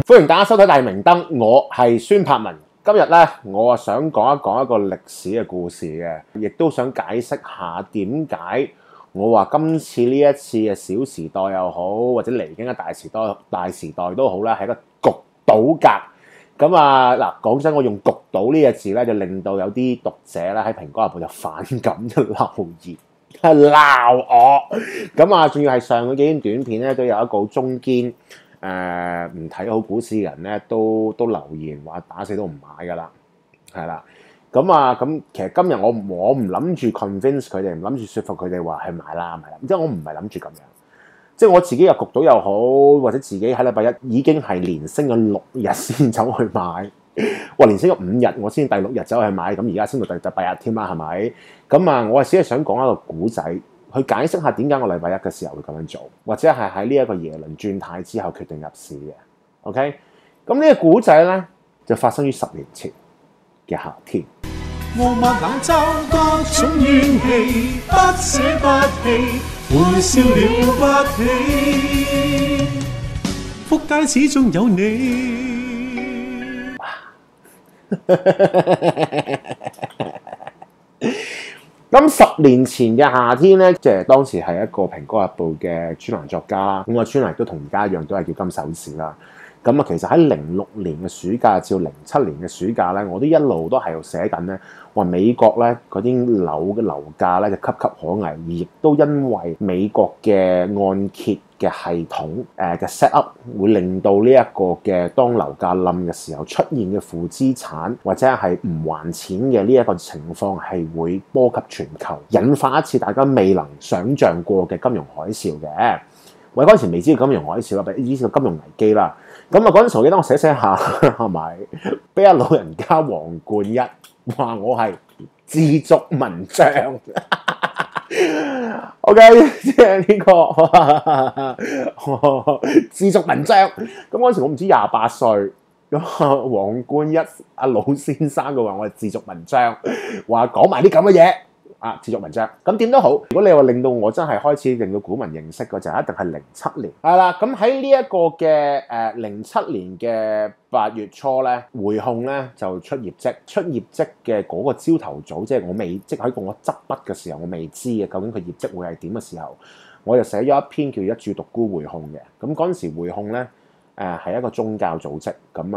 歡迎大家收睇大明燈，我係孫柏文。今日咧，我想講一個歷史嘅故事嘅，亦都想解釋下點解我話今次呢一次嘅小時代又好，或者嚟緊嘅大時代都好啦，係一個焗倒格。咁啊嗱，講真，我用焗倒呢個字咧，就令到有啲讀者咧喺蘋果日報就反感就留言。鬧我咁啊！仲要係上嗰幾段短片咧，都有一個中堅唔睇好股市嘅人咧，都留言話打死都唔買噶啦，係啦。咁其實今日我唔諗住 convince 佢哋，唔諗住說服佢哋話係買啦，即係我唔係諗住咁樣。即係我自己又焗到又好，或者自己喺禮拜一已經係連升咗6日先走去買。哇！連升咗5日，我先第6日走去買，咁而家升到第8日添啦，係咪？咁啊，我係只係想講一個古仔，去解釋下點解我禮拜一嘅時候會咁樣做，或者係喺呢一個耶倫轉態之後決定入市嘅。OK， 咁呢個古仔咧就發生於10年前嘅夏天。傲慢冷嘲各種怨氣，不捨不棄，回笑了不起，福街始終有你。咁10年前嘅夏天咧，即係當時係一個蘋果日報嘅專欄作家啦。咁個專欄亦都同而家一樣，都係叫金手指啦。咁啊，其實喺06年嘅暑假至07年嘅暑假咧，我都一路都係度寫緊咧，話美國咧嗰啲樓嘅樓價咧就岌岌可危，而亦都因為美國嘅按揭嘅系統嘅 set up 會令到呢一個嘅當樓價冧嘅時候出現嘅負資產或者係唔還錢嘅呢一個情況係會波及全球，引發一次大家未能想像過嘅金融海嘯嘅。我嗰陣時未知道金融海嘯啦，已知道金融危機啦。咁啊嗰陣時我記得我寫下係咪俾阿老人家黃冠一話我係自作文章。OK， 即係呢個自作文章。咁嗰陣時我唔知28歲，咁黃冠一阿老先生嘅話我係自作文章，話講埋啲咁嘅嘢。自作文章咁點都好。如果你話令到我真係開始令到股民認識嘅就一定係07年係啦。咁喺呢一個嘅07年嘅8月初咧，匯控咧就出業績嘅嗰個朝頭早，即係我未即喺我執筆嘅時候，我未知嘅究竟佢業績會係點嘅時候，我就寫咗一篇叫一注獨沽匯控嘅。咁嗰陣時匯控咧係一個宗教組織，咁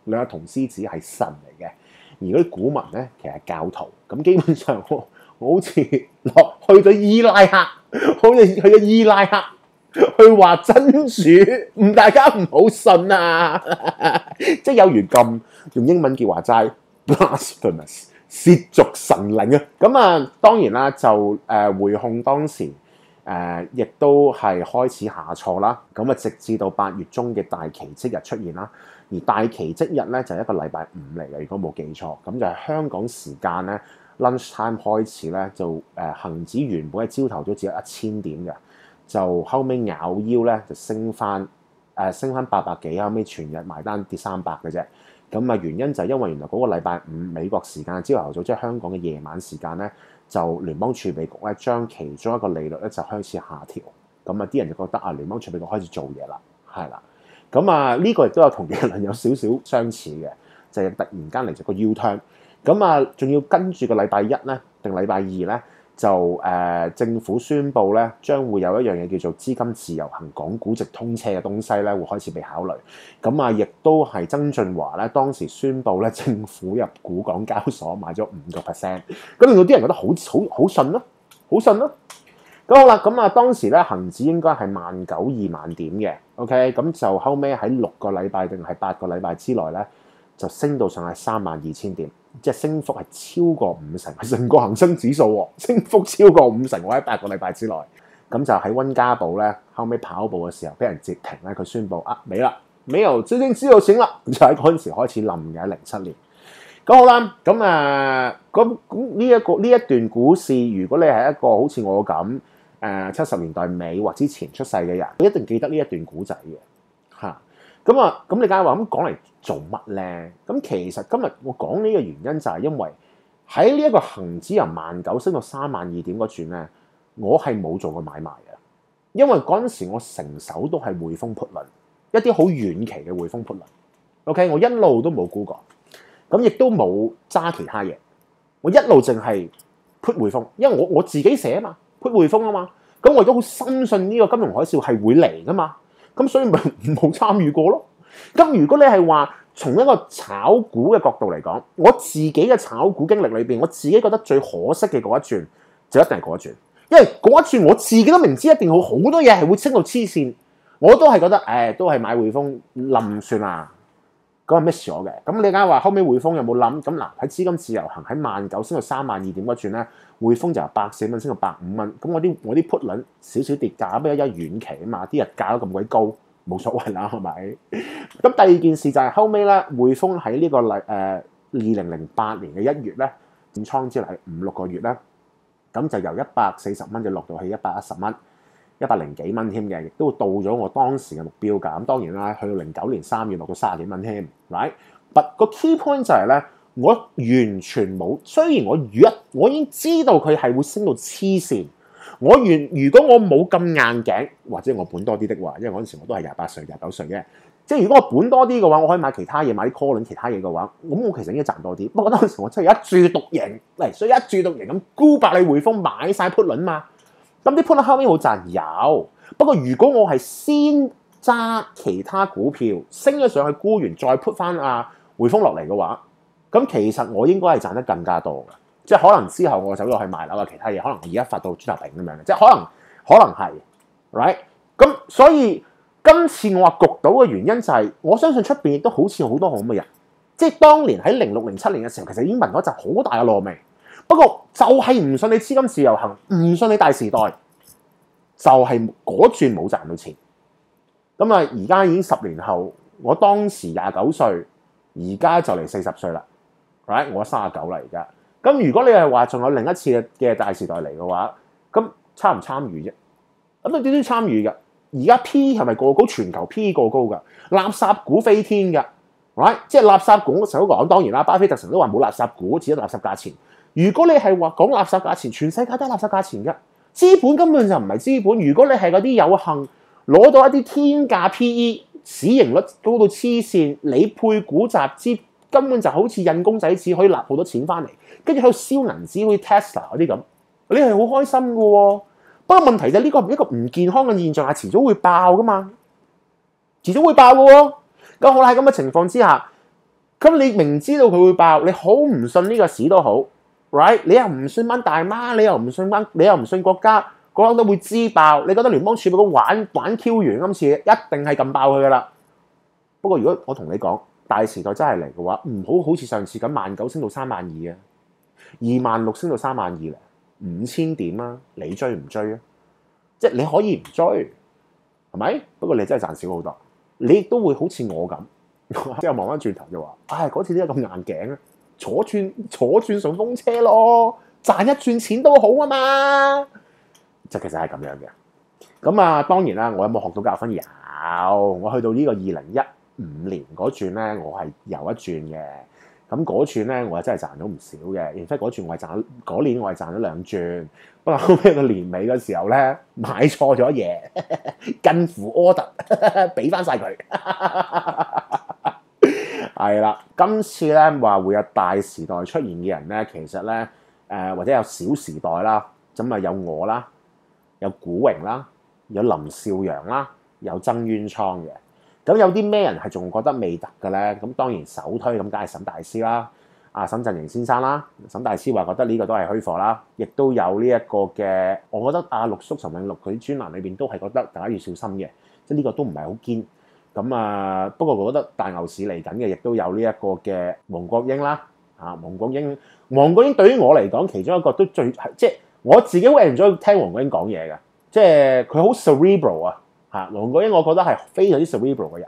兩個銅獅子係神嚟嘅。而嗰啲股民咧，其實係教徒，咁基本上我好似去咗伊拉克，去話真主，大家唔好信啊！即係有如咁用英文叫話齋 blasphemous， 褻瀆神靈啊！咁當然啦，就匯控當時亦都係開始下挫啦。咁直至到8月中嘅大期即日出現啦。而大期即日咧就係一個禮拜5嚟嘅，如果冇記錯，咁就係香港時間咧 lunch time 開始咧就恆指原本喺朝頭早只有1000點嘅，就後尾咬腰咧就升翻800幾，後尾全日埋單跌300嘅啫。咁原因就係因為原來嗰個禮拜5美國時間朝頭早，即係香港嘅夜晚時間咧，就聯邦儲備局咧將其中一個利率咧就開始下調，咁啲人就覺得聯邦儲備局開始做嘢啦，係啦。咁呢個亦都有同耶倫有少少相似嘅，就係突然間嚟咗個 U-turn。咁仲要跟住個禮拜1咧定禮拜2咧，就政府宣布咧將會有一樣嘢叫做資金自由行港股直通車嘅東西咧，會開始被考慮。咁亦都係曾俊華咧當時宣布咧政府入股港交所買咗5%，咁令到啲人覺得好信咯，好信咯。咁好啦，咁當時咧恆指應該係19000-20000點嘅 ，OK， 咁就後尾喺6個禮拜定係8個禮拜之內咧，就升到上去32000點，即係升幅係超過50%，成個恒生指數喎，升幅超過50%喎喺8個禮拜之內。咁就喺溫家寶咧後尾跑步嘅時候俾人截停咧，佢宣布沒啦，沒有資金自由行啦，就喺嗰陣時開始冧嘅喺07年。咁好啦，咁呢一段股市，如果你係一個好似我咁70年代尾或之前出世嘅人，你一定記得呢一段古仔嘅嚇。咁你梗係話咁講嚟做乜咧？咁其實今日我講呢個原因就係因為喺呢一個恆指由19000升到32000點嗰轉咧，我係冇做過買賣嘅，因為嗰陣時我成手都係匯豐 put 輪，一啲好遠期嘅匯豐 put 輪。OK， 我一路都冇沽過，咁亦都冇揸其他嘢，我一路淨係 put 匯豐，因為我自己寫啊嘛 ，put 匯豐啊嘛，咁我亦都好深信呢個金融海嘯係會嚟噶嘛，咁所以咪冇參與過咯。咁如果你係話從一個炒股嘅角度嚟講，我自己嘅炒股經歷裏邊，我自己覺得最可惜嘅嗰一轉就一定係嗰一轉，因為嗰一轉我自己都明知一定好多嘢係會升到黐線，我都係覺得都係買匯豐冧算啦。咁啊 miss 咗嘅，咁你梗係話後尾匯豐有冇諗？咁嗱喺資金自由行喺19,000升到32,000點嗰轉咧，匯豐就由104蚊升到105蚊，咁我啲 put 輪少少跌價，不過一遠期啊嘛，啲日價都咁鬼高，冇所謂啦，係咪？咁第二件事就係後尾咧，匯豐喺呢個2008年嘅1月咧，建倉之後係5-6個月咧，咁就由140蚊就落到去110蚊。100幾蚊添嘅，亦都到咗我當時嘅目標價。咁當然啦，去到09年3月落到30幾蚊添，right？但個 key point 就係咧，我完全冇。雖然我已經知道佢係會升到黐線，如果我冇咁硬頸，或者我本多啲的話，因為嗰陣時我都係28歲、29歲嘅，即係如果我本多啲嘅話，我可以買其他嘢，買啲 call 輪其他嘢嘅話，咁我其實應該賺多啲。不過當時我真係一注獨贏嚟，所以一注獨贏咁沽百里匯豐買晒 put 輪嘛。咁啲 put 後尾冇賺有，不過如果我係先揸其他股票升咗上去沽完再 put 翻匯豐落嚟嘅話，咁其實我應該係賺得更加多嘅，即係可能之後我走咗去賣樓其他嘢，可能我而家發到豬頭餅咁樣嘅，即係可能係 right。咁所以今次我話焗到嘅原因就係、我相信出邊亦都好似好多咁嘅人，即係當年喺06、07年嘅時候，其實已經聞到一陣好大嘅糯味。不過就係唔信你資金自由行，唔信你大時代，就係嗰轉冇賺到錢。咁啊，而家已經10年後，我當時29歲，而家就嚟40歲啦。right？ 我39啦而家。咁如果你係話仲有另一次嘅大時代嚟嘅話，咁參唔參與啫？咁你點都參與㗎。而家 P 係咪過高？全球 P 過高㗎，垃圾股飛天㗎。right？ 即係垃圾股，成日都講，當然啦，巴菲特成日都話冇垃圾股，只係垃圾價錢。如果你係話講垃圾價錢，全世界都係垃圾價錢㗎。資本根本就唔係資本。如果你係嗰啲有幸攞到一啲天價 PE 市盈率高到黐線，你配股集資根本就好似印公仔紙，可以納好多錢翻嚟，跟住喺度燒銀紙，好似 Tesla 嗰啲咁，你係好開心㗎喎。不過問題就係呢個係一個唔健康嘅現象，係遲早會爆㗎嘛，遲早會爆㗎喎。咁好啦，喺咁嘅情況之下，咁你明知道佢會爆，你好唔信呢個市都好。right？ 你又唔信班大媽，你又唔信國家，嗰個都會知爆。你覺得聯邦儲備局玩 Q 完今次一定係撳爆佢噶啦。不過如果我同你講大時代真係嚟嘅話，唔好似上次咁19,000升到32,000啊，26,000升到32,000咧，5000點啊，你追唔追啊？即係你可以唔追，係咪？不過你真係賺少好多，你都會好似我咁，之後望翻轉頭就話，嗰次點解咁硬頸啊？坐轉順風車咯，賺一轉錢都好啊嘛，就其實係咁樣嘅。咁啊，當然啦，我有冇學到教訓？有，我去到呢個2015年嗰轉咧，我係有一轉嘅。咁嗰轉咧，我係真係賺咗唔少嘅。然之後嗰年我係賺咗2轉。不過後尾個年尾嘅時候咧，買錯咗嘢，近乎 order， 俾翻晒佢。係啦，今次咧話會有大時代出現嘅人咧，其實咧或者有小時代啦，咁啊有我啦，有古榮啦，有林少陽啦，有曾淵滄嘅。咁有啲咩人係仲覺得未得嘅咧？咁當然首推咁梗係沈大師啦，沈振盈先生啦。沈大師話覺得呢個都係虛貨啦，亦都有呢一個嘅，我覺得陸叔陳永六佢啲專欄裏邊都係覺得大家要小心嘅，即係呢個都唔係好堅。咁不過我覺得大牛市嚟緊嘅，亦都有呢一個嘅黃國英啦。黃國英對於我嚟講，其中一個都最即係我自己好 enjoy聽黃國英講嘢嘅，即係佢好 cerebral 啊。黃國英我覺得係非常之 cerebral 嘅人。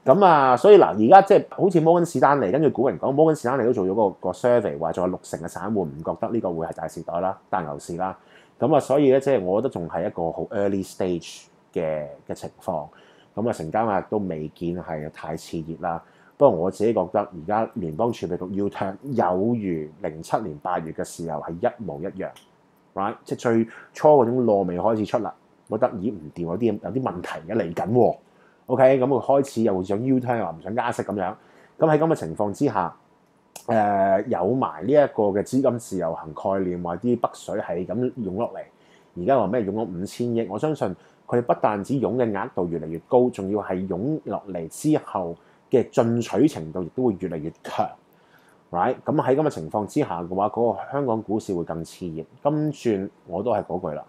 咁所以嗱，而家即係好似摩根士丹利，跟住古人講，摩根士丹利都做咗個 survey，話仲有60%嘅散戶唔覺得呢個會係大時代啦、大牛市啦。所以咧，即係我覺得仲係一個好 early stage 嘅情況。成交額都未見係太熾熱啦。不過我自己覺得而家聯邦儲備局 U-turn 有如07年8月嘅時候係一模一樣 ，right？ 即係最初嗰種糯味開始出啦，覺得咦唔掂，有啲問題嘅嚟緊喎 OK，咁佢開始又想 U-turn 又話唔想加息咁樣。咁喺咁嘅情況之下，有埋呢一個嘅資金自由行概念，話啲北水係咁湧落嚟。而家話咩湧咗5000億，我相信佢哋不但止湧嘅額度越嚟越高，仲要係湧落嚟之後嘅進取程度亦都會越嚟越強。right， 咁喺咁嘅情況之下嘅話，嗰個香港股市會更熾熱。今轉我都係嗰句啦，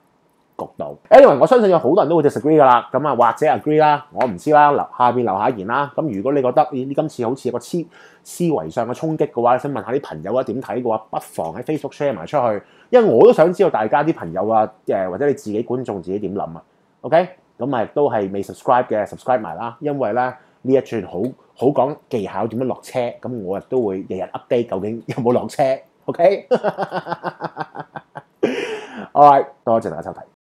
焗到。anyway， 我相信有好多人都會 disagree 噶啦，咁啊或者 agree 啦，我唔知啦，下邊留下言啦。咁如果你覺得呢今次好似有個思維上嘅衝擊嘅話，想問下啲朋友啊點睇嘅話，不妨喺 Facebook share 埋出去，因為我都想知道大家啲朋友啊或者你自己觀眾自己點諗啊。OK， 咁啊都係未 subscribe 嘅 subscribe 埋啦，因為咧呢一轉好講技巧點樣落車，咁我亦都會日日 update 究竟有冇落車。OK， Alright， 多謝大家收睇。